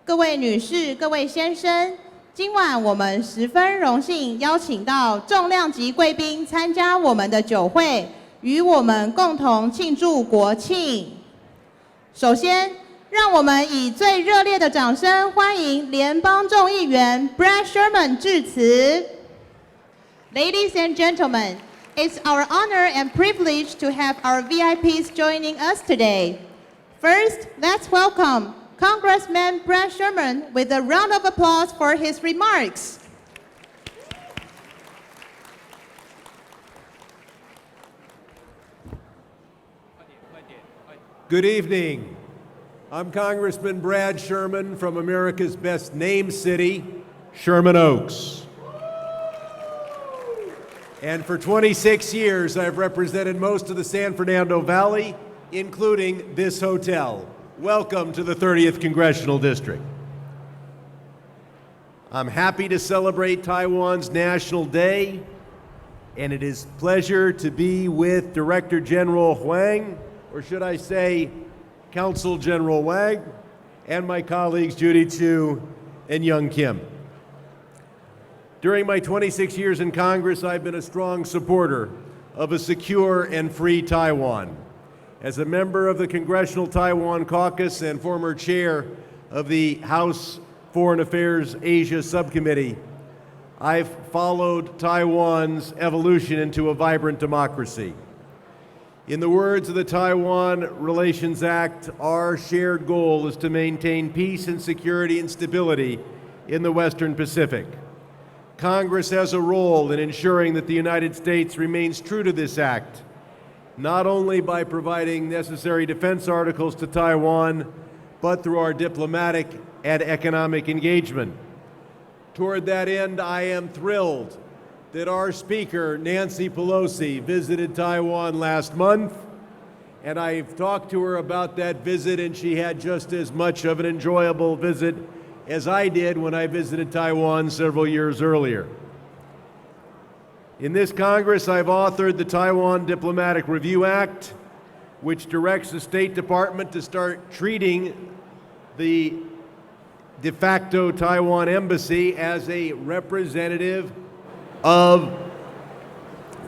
各位女士、各位先生，今晚我们十分荣幸邀请到重量级贵宾参加我们的酒会，与我们共同庆祝国庆。首先，让我们以最热烈的掌声欢迎联邦众议员 Brad Sherman 致辞。Ladies and gentlemen, it's our honor and privilege to have our VIPs joining us today. First, let's welcome Congressman Brad Sherman with a round of applause for his remarks. Good evening. I'm Congressman Brad Sherman from America's best named city, Sherman Oaks. And for 26 years, I've represented most of the San Fernando Valley, including this hotel. Welcome to the 30th Congressional District. I'm happy to celebrate Taiwan's National Day, and it is a pleasure to be with Director General Huang, or should I say, Counsel General Wang, and my colleagues Judy Chu and Young Kim. During my 26 years in Congress, I've been a strong supporter of a secure and free Taiwan. As a member of the Congressional Taiwan Caucus and former chair of the House Foreign Affairs Asia Subcommittee, I've followed Taiwan's evolution into a vibrant democracy. In the words of the Taiwan Relations Act, our shared goal is to maintain peace and security and stability in the Western Pacific. Congress has a role in ensuring that the United States remains true to this act, not only by providing necessary defense articles to Taiwan, but through our diplomatic and economic engagement. Toward that end, I am thrilled that our Speaker, Nancy Pelosi, visited Taiwan last month, and I've talked to her about that visit, and she had just as much of an enjoyable visit as I did when I visited Taiwan several years earlier. In this Congress, I've authored the Taiwan Diplomatic Review Act, which directs the State Department to start treating the de facto Taiwan embassy as a representative of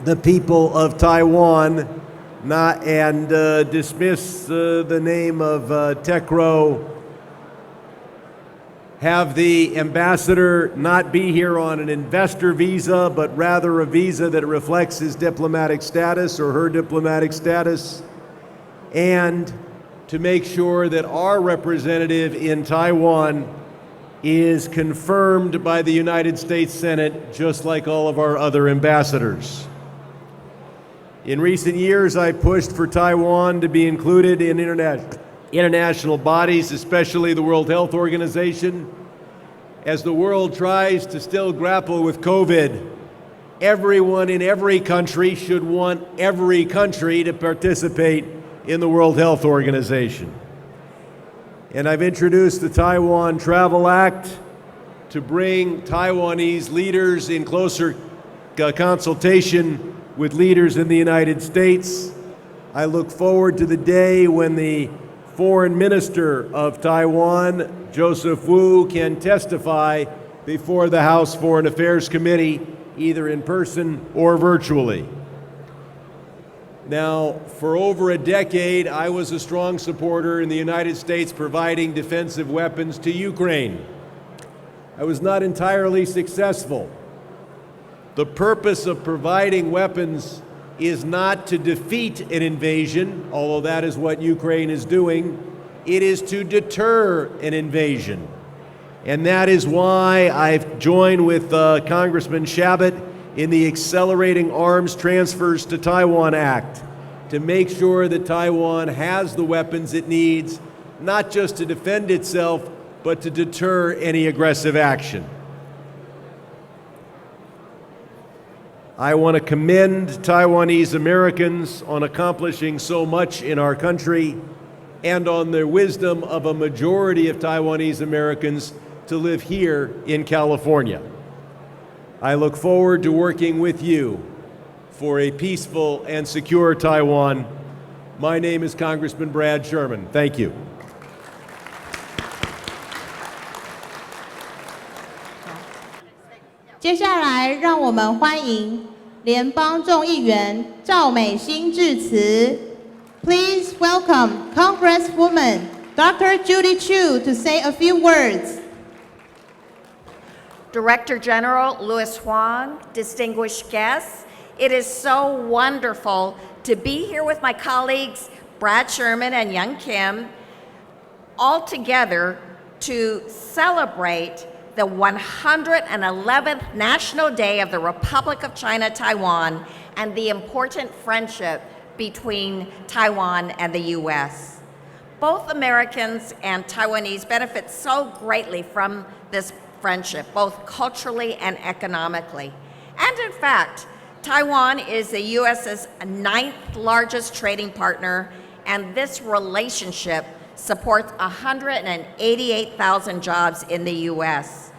the people of Taiwan, and dismiss the name of TECO-LA, have the ambassador not be here on an investor visa, but rather a visa that reflects his diplomatic status or her diplomatic status, and to make sure that our representative in Taiwan is confirmed by the United States Senate, just like all of our other ambassadors. In recent years, I pushed for Taiwan to be included in international bodies, especially the World Health Organization. As the world tries to still grapple with COVID, everyone in every country should want every country to participate in the World Health Organization. And I've introduced the Taiwan Travel Act to bring Taiwanese leaders in closer consultation with leaders in the United States. I look forward to the day when the Foreign Minister of Taiwan, Joseph Wu, can testify before the House Foreign Affairs Committee, either in person or virtually. Now, for over a decade, I was a strong supporter in the United States providing defensive weapons to Ukraine. I was not entirely successful. The purpose of providing weapons is not to defeat an invasion, although that is what Ukraine is doing. It is to deter an invasion. And that is why I've joined with Congressman Chabot in the Accelerating Arms Transfers to Taiwan Act to make sure that Taiwan has the weapons it needs, not just to defend itself, but to deter any aggressive action. I want to commend Taiwanese Americans on accomplishing so much in our country and on the wisdom of a majority of Taiwanese Americans to live here in California. I look forward to working with you for a peaceful and secure Taiwan. My name is Congressman Brad Sherman. Thank you. 接下来，让我们欢迎联邦众议员赵美心致辞。Please welcome Congresswoman Dr. Judy Chu to say a few words. Director General Louis Huang, distinguished guests, it is so wonderful to be here with my colleagues Brad Sherman and Young Kim, all together to celebrate the 111th National Day of the Republic of China, Taiwan, and the important friendship between Taiwan and the U.S. Both Americans and Taiwanese benefit so greatly from this friendship, both culturally and economically. And in fact, Taiwan is the U.S.'s 9th largest trading partner, and this relationship supports 188,000 jobs in the U.S.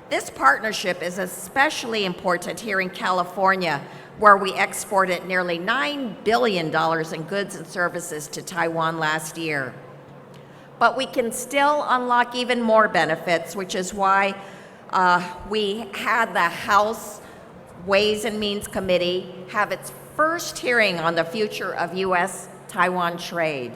This partnership is especially important here in California, where we exported nearly $9 billion in goods and services to Taiwan last year. But we can still unlock even more benefits, which is why we had the House Ways and Means Committee have its first hearing on the future of U.S.-Taiwan trade.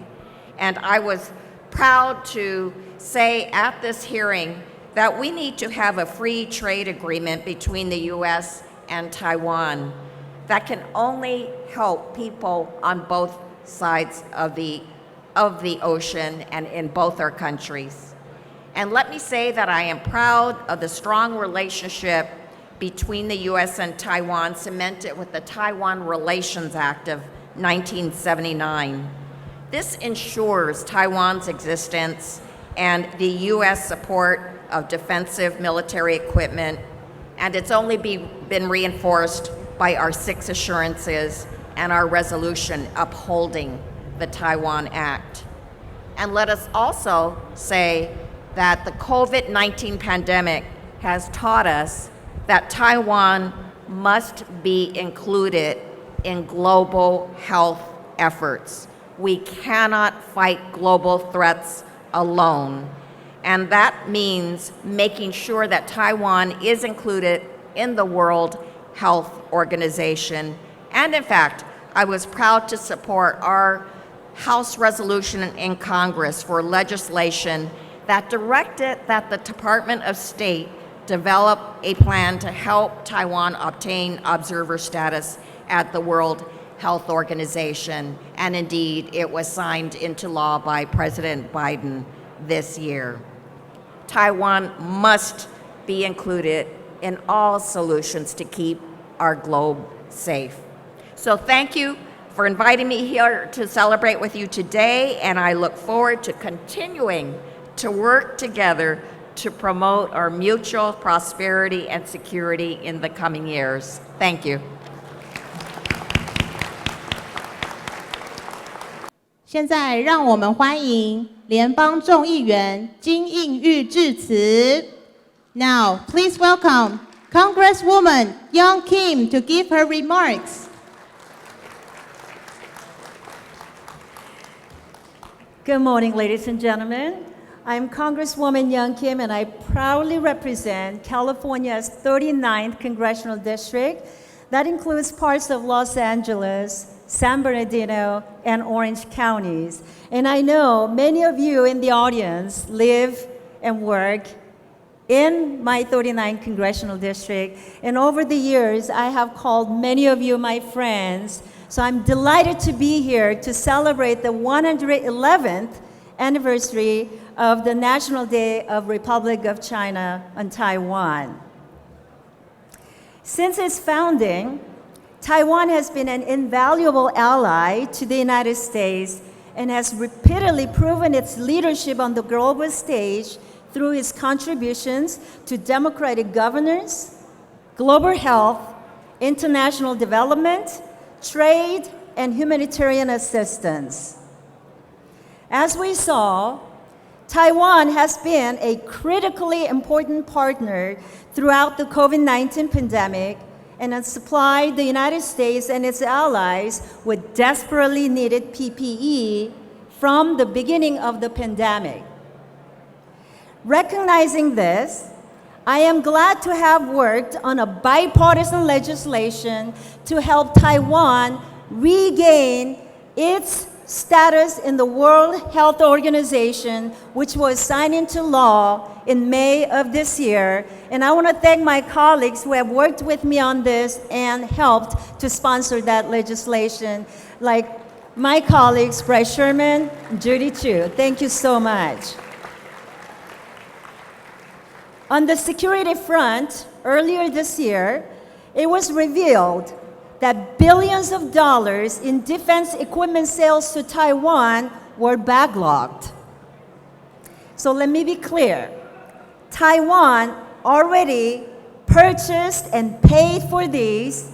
And I was proud to say at this hearing that we need to have a free trade agreement between the U.S. and Taiwan that can only help people on both sides of the ocean and in both our countries. And let me say that I am proud of the strong relationship between the U.S. and Taiwan cemented with the Taiwan Relations Act of 1979. This ensures Taiwan's existence and the U.S. support of defensive military equipment, and it's only been reinforced by our 6 assurances and our resolution upholding the Taiwan Act. And let us also say that the COVID-19 pandemic has taught us that Taiwan must be included in global health efforts. We cannot fight global threats alone. And that means making sure that Taiwan is included in the World Health Organization. And in fact, I was proud to support our House resolution in Congress for legislation that directed that the Department of State develop a plan to help Taiwan obtain observer status at the World Health Organization. And indeed, it was signed into law by President Biden this year. Taiwan must be included in all solutions to keep our globe safe. So thank you for inviting me here to celebrate with you today, and I look forward to continuing to work together to promote our mutual prosperity and security in the coming years. Thank you. 现在让我们欢迎联邦众议员金应玉致辞。Now, please welcome Congresswoman Young Kim to give her remarks. Good morning, ladies and gentlemen. I'm Congresswoman Young Kim, and I proudly represent California's 39th Congressional District. That includes parts of Los Angeles, San Bernardino, and Orange counties. And I know many of you in the audience live and work in my 39th Congressional District. And over the years, I have called many of you my friends. So I'm delighted to be here to celebrate the 111th anniversary of the National Day of Republic of China and Taiwan. Since its founding, Taiwan has been an invaluable ally to the United States and has repeatedly proven its leadership on the global stage through its contributions to democratic governance, global health, international development, trade, and humanitarian assistance. As we saw, Taiwan has been a critically important partner throughout the COVID-19 pandemic and has supplied the United States and its allies with desperately needed PPE from the beginning of the pandemic. Recognizing this, I am glad to have worked on a bipartisan legislation to help Taiwan regain its status in the World Health Organization, which was signed into law in May of this year. And I want to thank my colleagues who have worked with me on this and helped to sponsor that legislation, like my colleagues, Bryce Sherman, Judy Chu. Thank you so much. On the security front, earlier this year, it was revealed that billions of dollars in defense equipment sales to Taiwan were backlogged. So let me be clear. Taiwan already purchased and paid for these.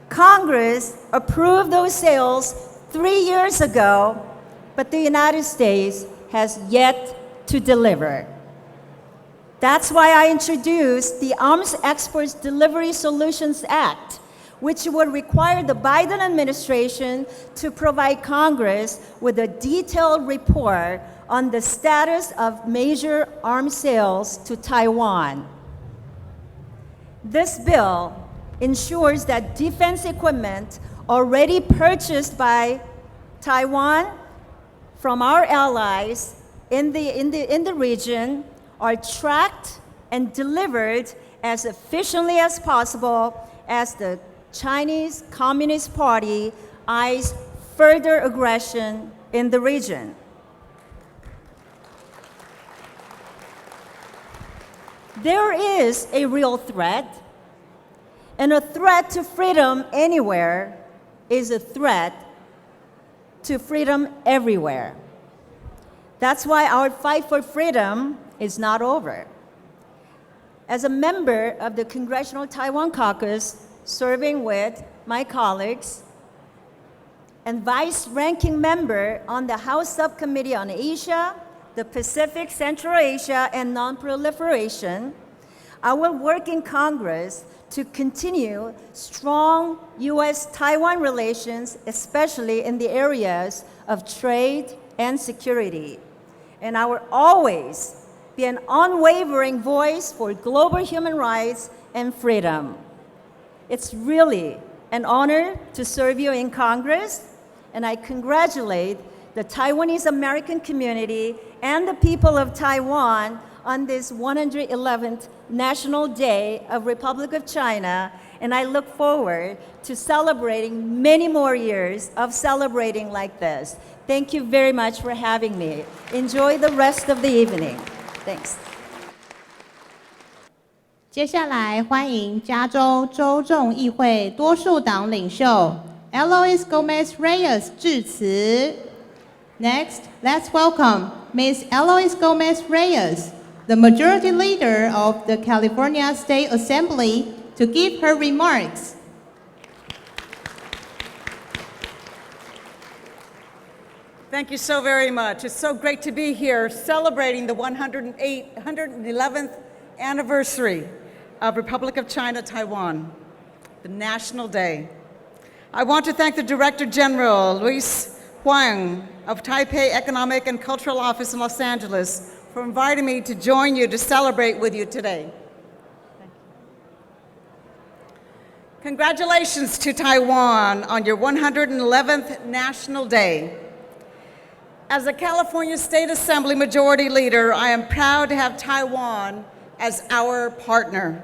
Congress approved those sales 3 years ago, but the United States has yet to deliver. That's why I introduced the Arms Exports Delivery Solutions Act, which would require the Biden administration to provide Congress with a detailed report on the status of major arms sales to Taiwan. This bill ensures that defense equipment already purchased by Taiwan from our allies in the region are tracked and delivered as efficiently as possible as the Chinese Communist Party eyes further aggression in the region. There is a real threat, and a threat to freedom anywhere is a threat to freedom everywhere. That's why our fight for freedom is not over. As a member of the Congressional Taiwan Caucus, serving with my colleagues, and vice-ranking member on the House Subcommittee on Asia, the Pacific, Central Asia, and Non-Proliferation, I will work in Congress to continue strong U.S.-Taiwan relations, especially in the areas of trade and security. And I will always be an unwavering voice for global human rights and freedom. It's really an honor to serve you in Congress, and I congratulate the Taiwanese American community and the people of Taiwan on this 111th National Day of Republic of China, and I look forward to celebrating many more years of celebrating like this. Thank you very much for having me. Enjoy the rest of the evening. Thanks. 接下来欢迎加州州众议会多数党领袖 Eloise Gomez Reyes 致辞。Next, let's welcome Ms. Eloise Gomez Reyes, the Majority Leader of the California State Assembly, to give her remarks. Thank you so very much. It's so great to be here celebrating the 111th anniversary of Republic of China, Taiwan, the National Day. I want to thank the Director General, Luis Huang, of Taipei Economic and Cultural Office in Los Angeles, for inviting me to join you to celebrate with you today. Congratulations to Taiwan on your 111th National Day. As a California State Assembly Majority Leader, I am proud to have Taiwan as our partner.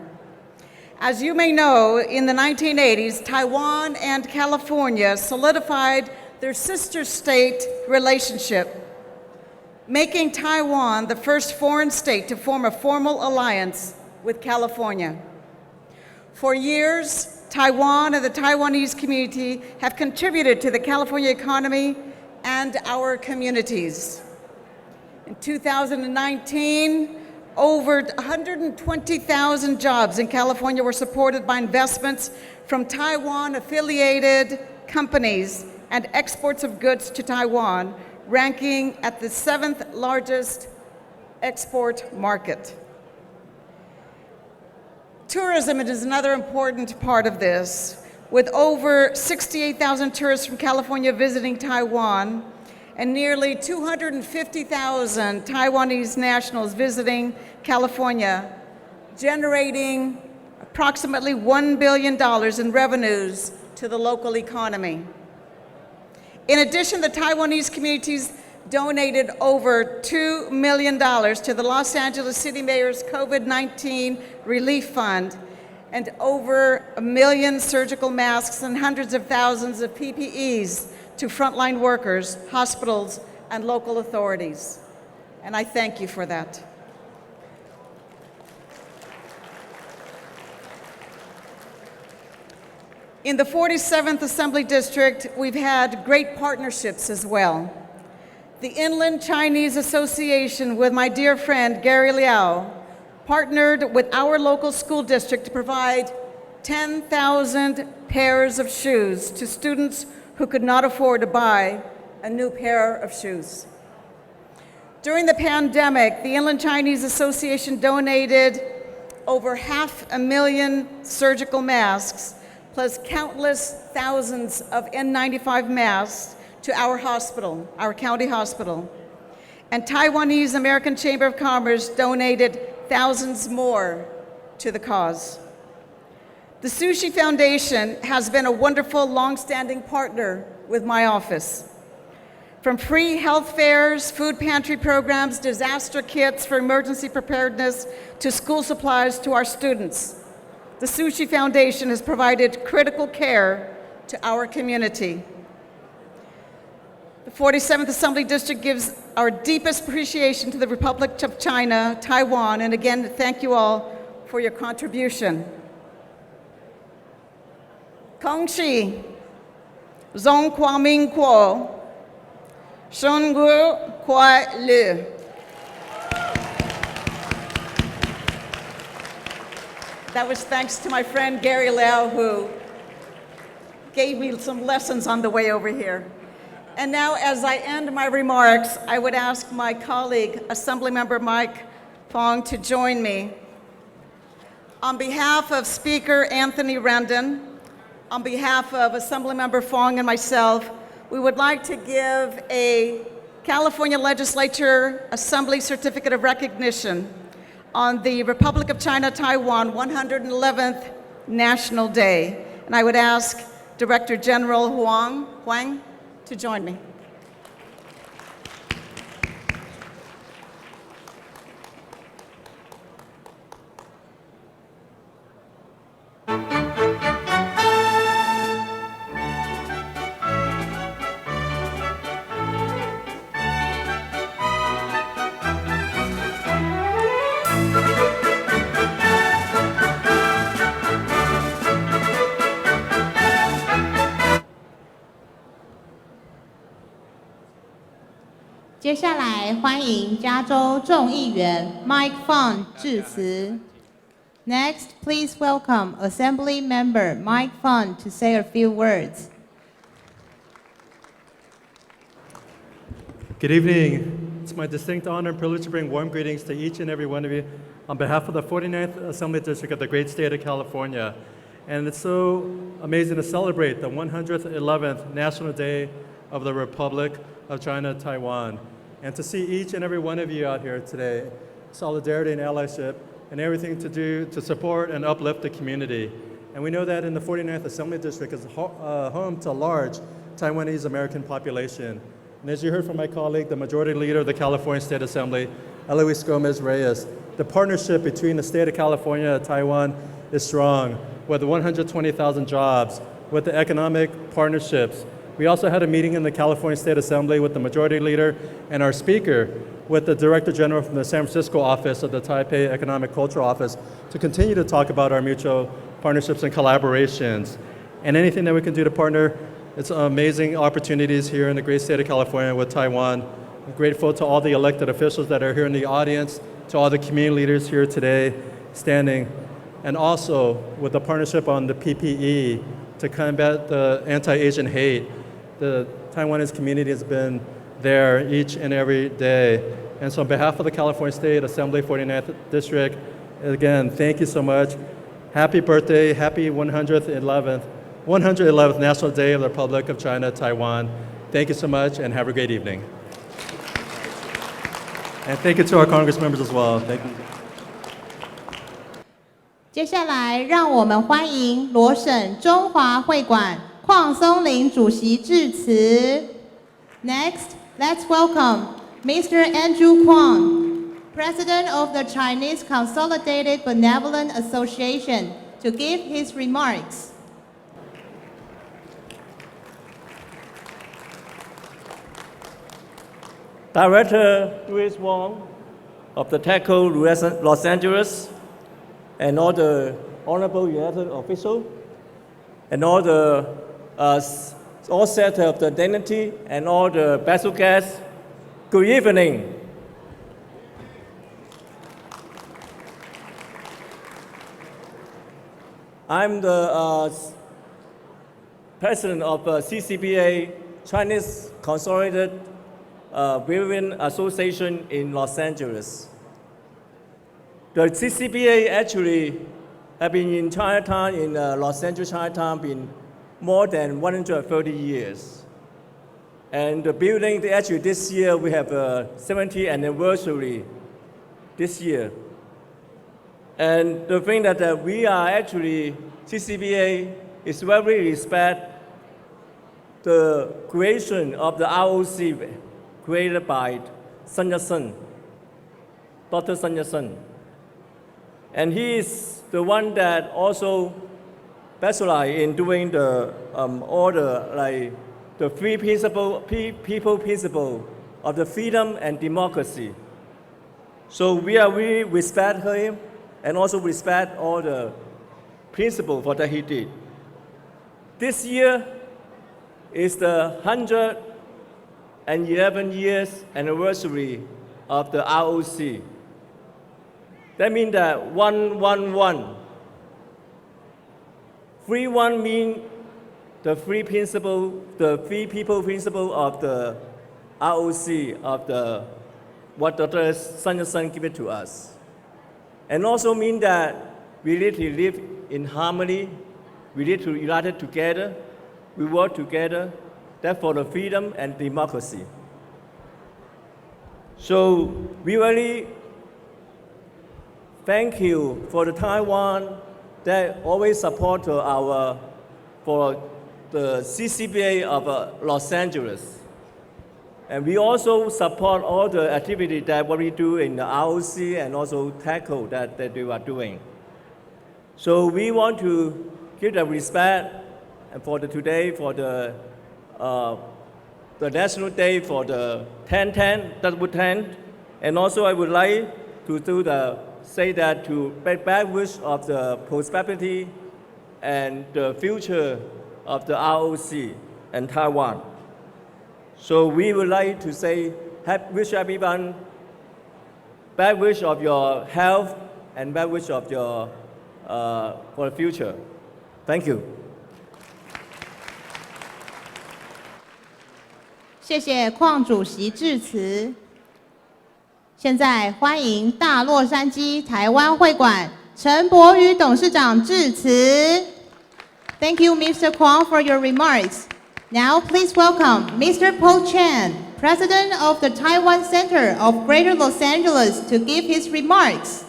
As you may know, in the 1980s, Taiwan and California solidified their sister state relationship, making Taiwan the first foreign state to form a formal alliance with California. For years, Taiwan and the Taiwanese community have contributed to the California economy and our communities. In 2019, over 120,000 jobs in California were supported by investments from Taiwan-affiliated companies and exports of goods to Taiwan, ranking at the 7th largest export market. Tourism is another important part of this, with over 68,000 tourists from California visiting Taiwan and nearly 250,000 Taiwanese nationals visiting California generating approximately $1 billion in revenues to the local economy. In addition, the Taiwanese communities donated over $2 million to the Los Angeles City Mayor's COVID-19 Relief Fund and over 1 million surgical masks and hundreds of thousands of PPEs to frontline workers, hospitals, and local authorities. And I thank you for that. In the 47th Assembly District, we've had great partnerships as well. The Inland Chinese Association with my dear friend Gary Liao partnered with our local school district to provide 10,000 pairs of shoes to students who could not afford to buy a new pair of shoes. During the pandemic, the Inland Chinese Association donated over 500,000 surgical masks, plus countless thousands of N95 masks to our hospital, our county hospital. And Taiwanese American Chamber of Commerce donated thousands more to the cause. The Sushi Foundation has been a wonderful, long-standing partner with my office. From free health fairs, food pantry programs, disaster kits for emergency preparedness, to school supplies to our students, the Sushi Foundation has provided critical care to our community. The 47th Assembly District gives our deepest appreciation to the Republic of China, Taiwan, and again, thank you all for your contribution. 恭喜中华民国生日快乐。That was thanks to my friend Gary Liao, who gave me some lessons on the way over here. And now, as I end my remarks, I would ask my colleague, Assemblymember Mike Fong, to join me. On behalf of Speaker Anthony Rendon, on behalf of Assemblymember Fong and myself, we would like to give a California Legislature Assembly Certificate of Recognition on the Republic of China, Taiwan 111th National Day. And I would ask Director General Huang to join me.接下来欢迎加州众议员 Mike Fong 致辞。Next, please welcome Assembly Member Mike Fong to say a few words. Good evening. It's my distinct honor and privilege to bring warm greetings to each and every one of you on behalf of the 49th Assembly District of the great state of California. And it's so amazing to celebrate the 111th National Day of the Republic of China, Taiwan. And to see each and every one of you out here today, solidarity and allyship, and everything to do to support and uplift the community. And we know that in the 49th Assembly District is home to a large Taiwanese American population. And as you heard from my colleague, the Majority Leader of the California State Assembly, Eloise Gomez-Reyes, the partnership between the state of California and Taiwan is strong, with 120,000 jobs, with the economic partnerships. We also had a meeting in the California State Assembly with the Majority Leader and our Speaker, with the Director General from the San Francisco office of the Taipei Economic Cultural Office, to continue to talk about our mutual partnerships and collaborations. And anything that we can do to partner, it's amazing opportunities here in the great state of California with Taiwan. I'm grateful to all the elected officials that are here in the audience, to all the community leaders here today standing, and also with the partnership on the PPE to combat the anti-Asian hate. The Taiwanese community has been there each and every day. And so on behalf of the California State Assembly 49th District, again, thank you so much. Happy birthday, happy 111th National Day of the Republic of China, Taiwan. Thank you so much and have a great evening. And thank you to our Congress members as well. Thank you. 接下来，让我们欢迎罗省中华会馆邝松林主席致辞。Next, let's welcome Mr. Andrew Kwon, President of the Chinese Consolidated Benevolent Association, to give his remarks. Director Louis Wong of the TECO Los Angeles, and all the honorable elected officials, and all the all set of the dignity, and all the special guests, good evening. I'm the president of CCBA, Chinese Consolidated Benevolent Association in Los Angeles. The CCBA actually have been in Chinatown, in Los Angeles, Chinatown, been more than 130 years. And the building, actually this year, we have a 70th anniversary this year. And the thing that we are actually, CCBA is very respect the creation of the ROC created by Sun Yat-sen, Dr. Sun Yat-sen. And he is the one that also specialized in doing the order, like the three people principle of the freedom and democracy. So we respect him and also respect all the principles for that he did. This year is the 111 years anniversary of the ROC. That means that 111. 3-1 means the three principle, the three people principle of the ROC, of the what Dr. Sun Yat-sen gave it to us. And also mean that we need to live in harmony, we need to unite together, we work together, that for the freedom and democracy. So we really thank you for the Taiwan that always support for the CCBA of Los Angeles. And we also support all the activity that what we do in the ROC and also TECO that they are doing. So we want to give the respect and for today for the National Day for the 10/10, that would 10. And also I would like to say that to bad wish of the prosperity and the future of the ROC and Taiwan. So we would like to say, wish everyone bad wish of your health and bad wish of your for the future. Thank you. 谢谢邝主席致辞。现在欢迎大洛杉矶台湾会馆陈柏宇董事长致辞。Thank you, Mr. Kwon, for your remarks. Now, please welcome Mr. Po Chan, President of the Taiwan Center of Greater Los Angeles, to give his remarks.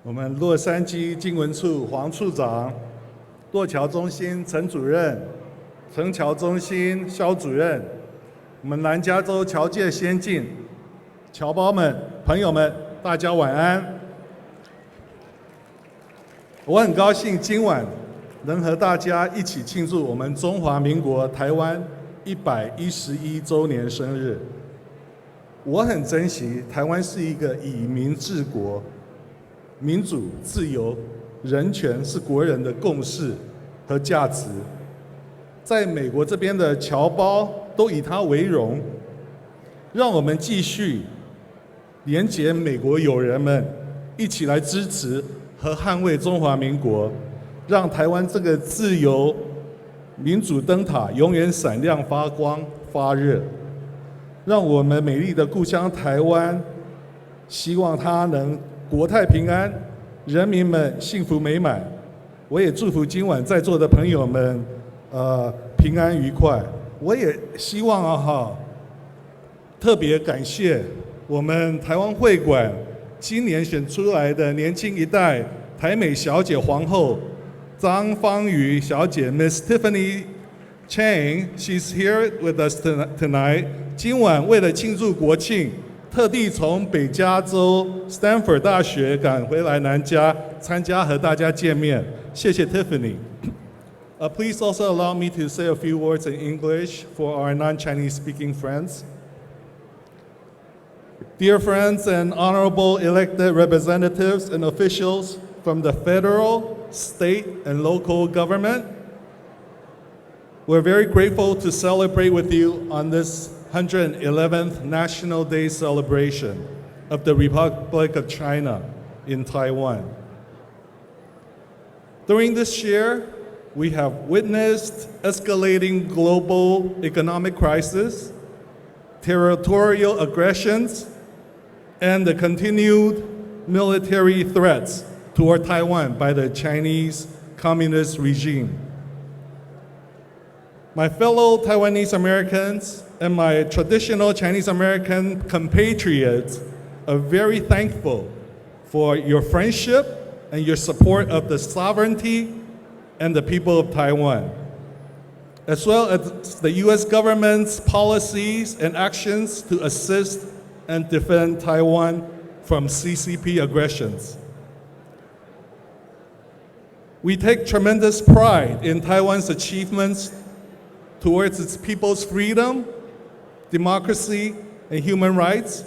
我们洛杉矶经文处黄处长、洛侨中心陈主任、陈侨中心肖主任，我们南加州侨界先进、侨胞们、朋友们，大家晚安。我很高兴今晚能和大家一起庆祝我们中华民国台湾111周年生日。我很珍惜台湾是一个以民治国。 民主、自由、人权是国人的共识和价值，在美国这边的侨胞都以它为荣，让我们继续连结美国友人们，一起来支持和捍卫中华民国，让台湾这个自由、民主灯塔永远闪亮发光发热，让我们美丽的故乡台湾，希望它能 国泰平安，人民们幸福美满。我也祝福今晚在座的朋友们，平安愉快。我也希望特别感谢我们台湾会馆今年选出来的年轻一代台美小姐皇后张芳瑜小姐 Miss Tiffany Chang, she's here with us tonight. 今晚为了庆祝国庆，特地从北加州 Stanford 大学赶回来南加参加和大家见面。谢谢 Tiffany. Please also allow me to say a few words in English for our non-Chinese speaking friends. Dear friends and honorable elected representatives and officials from the federal, state, and local government, we're very grateful to celebrate with you on this 111th National Day celebration of the Republic of China in Taiwan. During this year, we have witnessed escalating global economic crisis, territorial aggressions, and the continued military threats toward Taiwan by the Chinese Communist regime. My fellow Taiwanese Americans and my traditional Chinese American compatriots are very thankful for your friendship and your support of the sovereignty and the people of Taiwan, as well as the U.S. government's policies and actions to assist and defend Taiwan from CCP aggressions. We take tremendous pride in Taiwan's achievements towards its people's freedom, democracy, and human rights,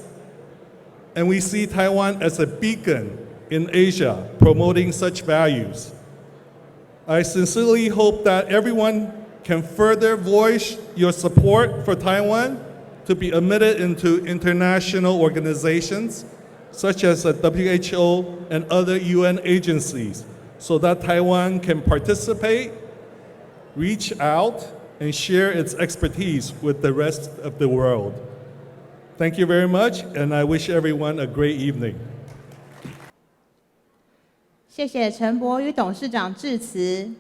and we see Taiwan as a beacon in Asia promoting such values. I sincerely hope that everyone can further voice your support for Taiwan to be admitted into international organizations such as the WHO and other UN agencies so that Taiwan can participate, reach out, and share its expertise with the rest of the world. Thank you very much, and I wish everyone a great evening. 谢谢陈柏宇董事长致辞。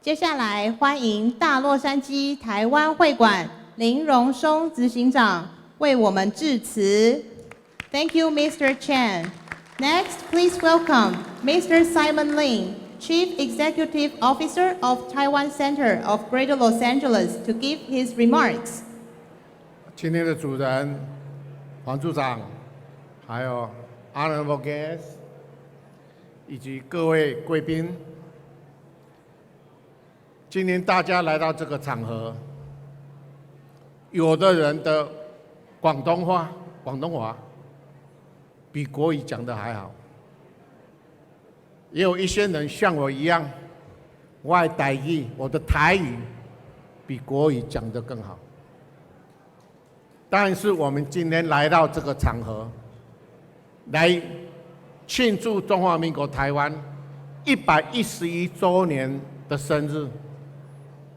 接下来欢迎大洛杉矶台湾会馆林荣松执行长为我们致辞。Thank you, Mr. Chen. Next, please welcome Mr. Simon Lin, Chief Executive Officer of Taiwan Center of Greater Los Angeles, to give his remarks. 今天的主人黄处长，还有 honorable guests， 以及各位贵宾，今天大家来到这个场合，有的人的广东话比国语讲得还好，也有一些人像我一样，我的台语比国语讲得更好。但是我们今天来到这个场合，来庆祝中华民国台湾111周年的生日，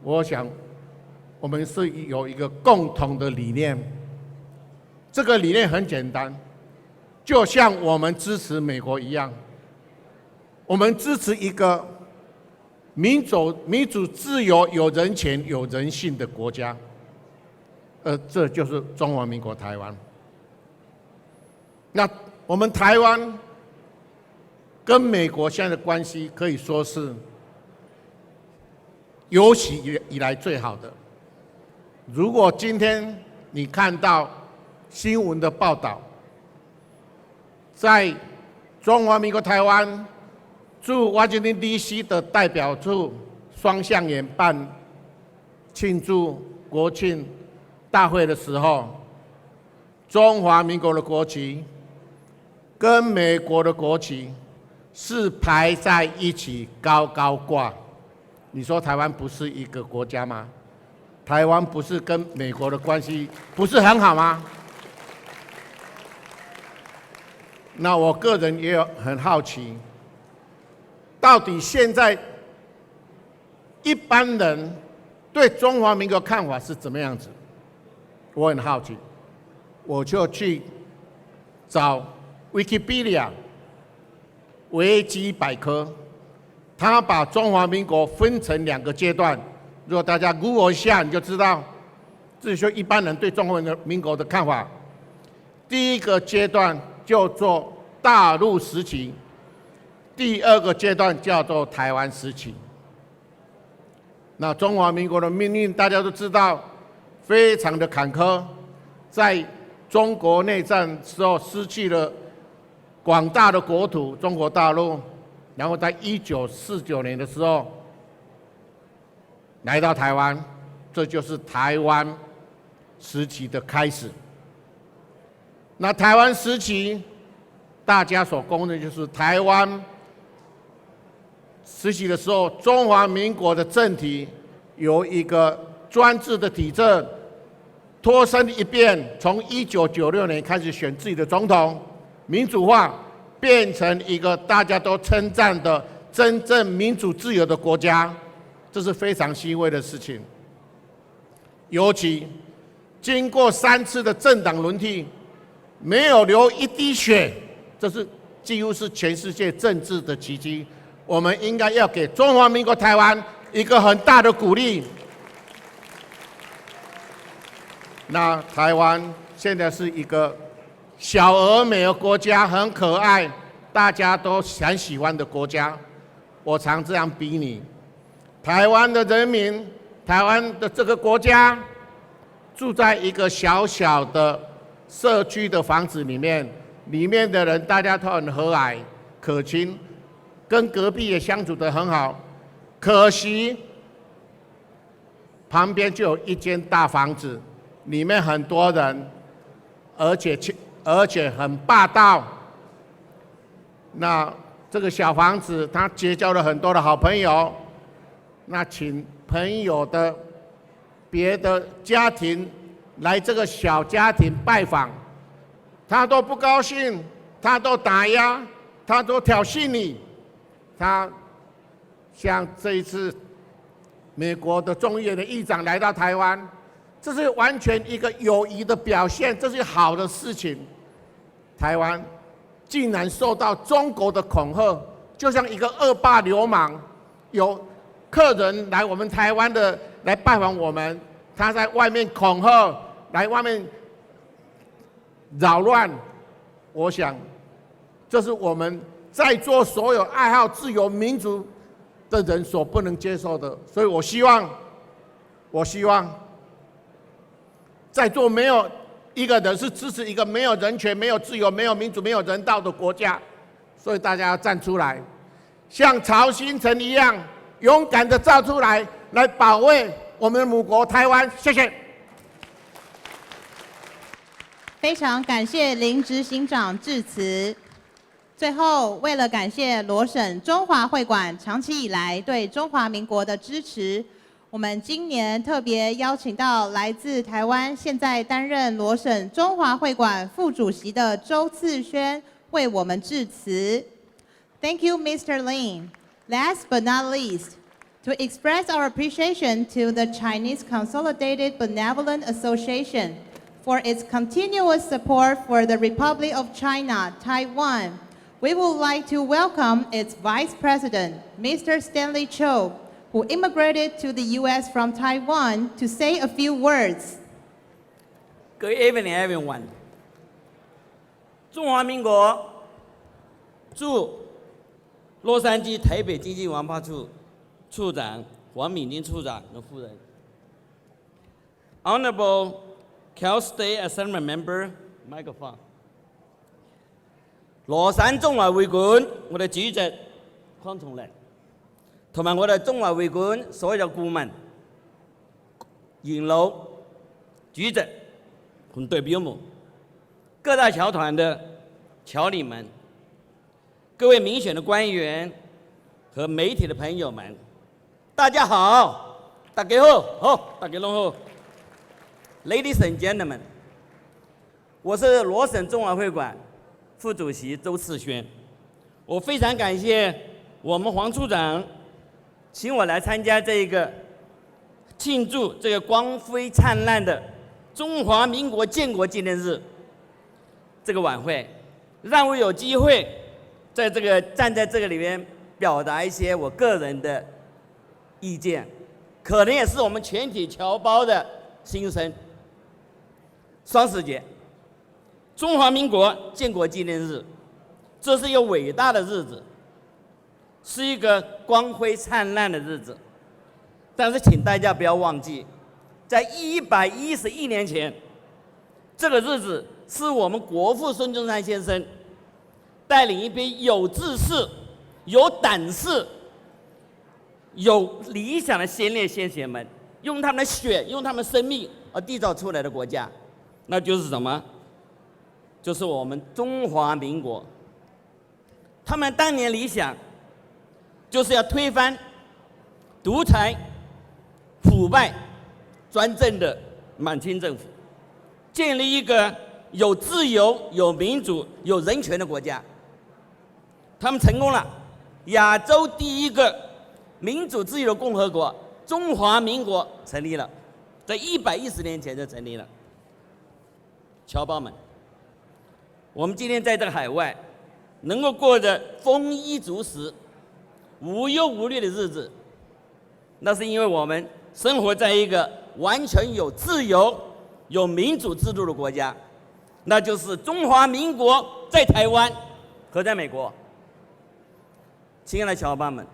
我想我们是有一个共同的理念。这个理念很简单，就像我们支持美国一样，我们支持一个民主、自由、有人权、有人性的国家，这就是中华民国台湾。那我们台湾跟美国现在的关系可以说是有史以来最好的。如果今天你看到新闻的报道，在中华民国台湾驻华盛顿 DC 的代表处双向眼办庆祝国庆大会的时候，中华民国的国旗跟美国的国旗是排在一起高高挂。你说台湾不是一个国家吗？台湾不是跟美国的关系不是很好吗？那我个人也有很好奇，到底现在一般人对中华民国看法是怎么样子？我很好奇，我就去找 Wikipedia 维基百科，他把中华民国分成2个阶段。如果大家 Google 一下，你就知道，至于说一般人对中华民国的看法第一个阶段叫做大陆时期，第二个阶段叫做台湾时期。那中华民国的命运大家都知道，非常的坎坷，在中国内战时候失去了广大的国土，中国大陆，然后在1949年的时候来到台湾，这就是台湾时期的开始。那台湾时期，大家所公认就是台湾时期的时候，中华民国的政体由一个专制的体制脱身一变，从1996年开始选自己的总统，民主化，变成一个大家都称赞的真正民主自由的国家，这是非常欣慰的事情。尤其经过3次的政党轮替，没有流一滴血，这是几乎是全世界政治的奇迹。我们应该要给中华民国台湾一个很大的鼓励。那台湾现在是一个小而美的国家，很可爱，大家都很喜欢的国家。我常这样比拟，台湾的人民，台湾的这个国家，住在一个小小的社区的房子里面，里面的人大家都很和蔼可亲，跟隔壁也相处得很好。可惜旁边就有一间大房子，里面很多人，而且很霸道。那这个小房子，他结交了很多的好朋友。那请朋友的别的家庭来这个小家庭拜访，他都不高兴，他都打压，他都挑衅你。他像这一次美国的众议院的议长来到台湾，这是完全一个友谊的表现，这是好的事情。台湾竟然受到中国的恐吓，就像一个恶霸流氓，有客人来我们台湾的来拜访我们，他在外面恐吓，来外面扰乱。我想，这是我们在座所有爱好自由民主的人所不能接受的。所以我希望，在座没有一个人是支持一个没有人权、没有自由、没有民主、没有人道的国家。所以大家要站出来，像曹新成一样。勇敢地站出来，来保卫我们的母国台湾。谢谢。非常感谢林执行长致辞。最后，为了感谢罗省中华会馆长期以来对中华民国的支持，我们今年特别邀请到来自台湾，现在担任罗省中华会馆副主席的周次轩为我们致辞。Thank you, Mr. Lin. Last but not least, to express our appreciation to the Chinese Consolidated Benevolent Association for its continuous support for the Republic of China, Taiwan, we would like to welcome its Vice President, Mr. Stanley Cho, who immigrated to the U.S. from Taiwan, to say a few words. Good evening, everyone. 中华民国驻洛杉矶台北经济文化办事处处长黄敏玲处长的夫人 ，Honorable Cal State Assembly Member Microphone， 羅省中華會館我哋主席康松齡，同埋我哋中華會館所有顧問、元老、主席同代表們，各大僑團的僑領們。各位民選的官員和媒體的朋友們，大家好，大家好，大家好。Ladies and gentlemen， 我是羅省中華會館副主席周次軒，我非常感謝我們黃處長請我來參加這個慶祝這個光輝燦爛的中華民國建國紀念日這個晚會，讓我有機會在這個站在這個裡面表達一些我個人的意見，可能也是我們全體僑胞的心聲。雙十節，中华民国建国纪念日，这是一个伟大的日子，是一个光辉灿烂的日子。但是，请大家不要忘记，在111年前，这个日子是我们国父孙中山先生带领一批有志士、有胆识、有理想的先烈先贤们，用他们的血、用他们的生命而缔造出来的国家，那就是什么？就是我们中华民国。他们当年理想就是要推翻独裁、腐败、专政的满清政府，建立一个有自由、有民主、有人权的国家。他们成功了，亚洲第一个民主自由的共和国——中华民国成立了，在110年前就成立了。侨胞们，我们今天在这个海外，能够过着丰衣足食、无忧无虑的日子，那是因为我们生活在一个完全有自由、有民主制度的国家，那就是中华民国在台湾和在美国。亲爱的侨胞们，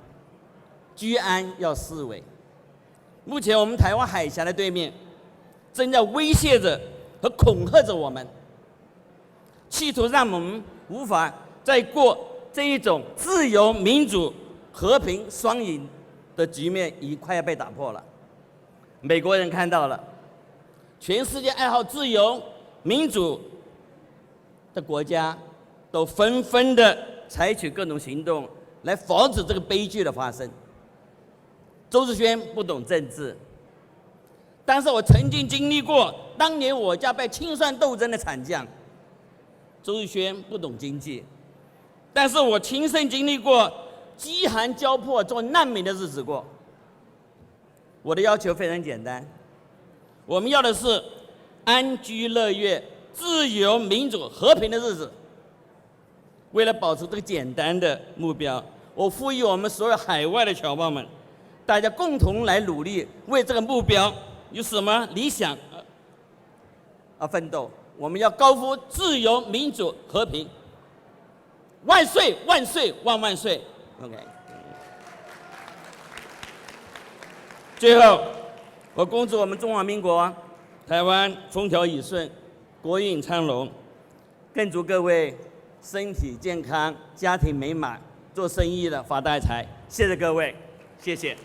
居安要思危。目前我们台湾海峡的对面正在威胁着和恐吓着我们，企图让我们无法再过这一种自由、民主、和平双赢的局面，已快要被打破了。美国人看到了，全世界爱好自由、民主的国家都纷纷的采取各种行动来防止这个悲剧的发生。周志轩不懂政治，但是我曾经经历过当年我家被清算斗争的惨将。周志轩不懂经济，但是我亲身经历过饥寒交迫做难民的日子过。我的要求非常简单，我们要的是安居乐业、自由、民主、和平的日子。为了保持这个简单的目标，我呼吁我们所有海外的侨胞们，大家共同来努力，为这个目标有什么理想而奋斗。我们要高呼自由、民主、和平，万岁万岁万万岁 ！OK。最后，我恭祝我们中华民国台湾风调雨顺，国运昌隆，更祝各位身体健康，家庭美满，做生意的发大财。谢谢各位，谢谢。